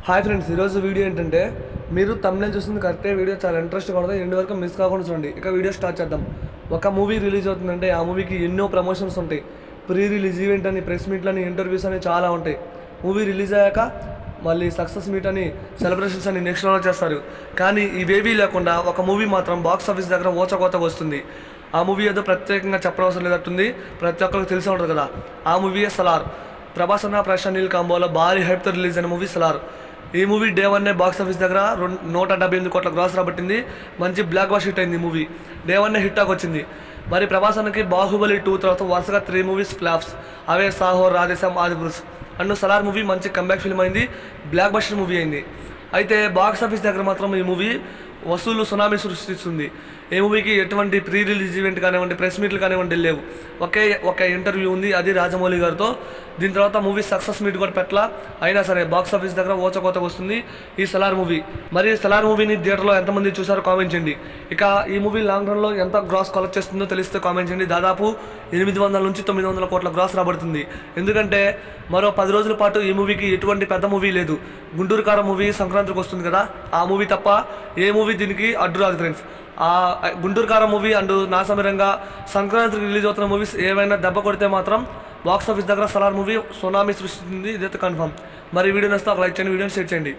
Hi friends, ఈరోజు video ఏంటంటే మీరు తమిళ చూస్తుంది కరెక్టే. వీడియో చాలా ఇంట్రెస్ట్గా ఉంటుంది. ఎండ్ వరకు మిస్ కాకుండా చూడండి. ఇక వీడియో స్టార్ట్ చేద్దాం. ఒక మూవీ రిలీజ్ అవుతుందంటే ఆ మూవీకి ఎన్నో ప్రమోషన్స్ ఉంటాయి. ప్రీ రిలీజ్ ఈవెంట్ అని, ప్రెస్ మీట్లని, ఇంటర్వ్యూస్ అని చాలా ఉంటాయి. మూవీ రిలీజ్ అయ్యాక మళ్ళీ సక్సెస్ మీట్ అని, సెలబ్రేషన్స్ అని నెక్స్ట్ లెవెల్ చేస్తారు. కానీ ఇవేవీ లేకుండా ఒక మూవీ మాత్రం బాక్స్ ఆఫీస్ దగ్గర ఓచకోతగా వస్తుంది. ఆ మూవీ ఏదో ప్రత్యేకంగా చెప్పనవసరం లేదట్టుంది, ప్రతి ఒక్కరికి తెలిసి ఉంటుంది కదా. ఆ మూవీయే సలార్. ప్రభాస్ అన్న ప్రశాంత్ నీల్ కాంబోలో భారీ హైప్తో రిలీజ్ అయిన మూవీ సలార్. ఈ మూవీ డే 1 బాక్స్ ఆఫీస్ దగ్గర 178 కోట్ల గ్రాస్ రాబట్టింది. మంచి బ్లాక్ బాస్ హిట్ అయింది. మూవీ డే 1 హిట్ టాక్ వచ్చింది. మరి ప్రభాస్ అన్నకి బాహుబలి 2 తర్వాత వరుసగా 3 మూవీస్ ఫ్లాప్స్. అవే సాహో, రాధేశ్యామ్, ఆదిపురుష్. అండ్ సలార్ మూవీ మంచి కంబ్యాక్ ఫిల్మ్ అయింది, బ్లాక్ బస్టర్ మూవీ అయింది. అయితే బాక్స్ ఆఫీస్ దగ్గర మాత్రం ఈ మూవీ వసూలు సునామీ సృష్టిస్తుంది. ఈ మూవీకి ఎటువంటి ప్రీ రిలీజ్ ఈవెంట్ కానివ్వండి, ప్రెస్ మీట్లు కానివ్వండి లేవు. ఒక ఇంటర్వ్యూ ఉంది, అది రాజమౌళి గారితో. దీని తర్వాత మూవీ సక్సెస్ మీట్ కూడా పెట్టలా. అయినా సరే బాక్స్ ఆఫీస్ దగ్గర ఓచకోతగా వస్తుంది ఈ సలార్ మూవీ. మరి సలార్ మూవీని థియేటర్లో ఎంతమంది చూసారో కామెంట్ చేయండి. ఇక ఈ మూవీ లాంగ్ రన్లో ఎంత గ్రాస్ కలెక్ట్ చేస్తుందో తెలిస్తే కామెంట్ చేయండి. దాదాపు 800 నుంచి 900 కోట్ల గ్రాస్ రాబడుతుంది. ఎందుకంటే మరో 10 రోజుల పాటు ఈ మూవీకి ఎటువంటి పెద్ద మూవీ లేదు. గుంటూరు కారం మూవీ సంక్రాంతికి వస్తుంది కదా, ఆ మూవీ తప్ప ఏ మూవీ దీనికి అడ్డు రాదు ఫ్రెండ్స్. ఆ గుంటూరు కారం మూవీ అండ్ నాసమరంగా సంక్రాంతికి రిలీజ్ అవుతున్న మూవీస్ ఏవైనా దెబ్బ కొడితే మాత్రం బాక్స్ ఆఫీస్ దగ్గర సలార్ మూవీ సునామీ సృష్టిస్తుంది. ఇదైతే కన్ఫర్మ్. మరి వీడియో నచ్చితే ఒక లైక్ చేయండి, వీడియోని షేర్ చేయండి.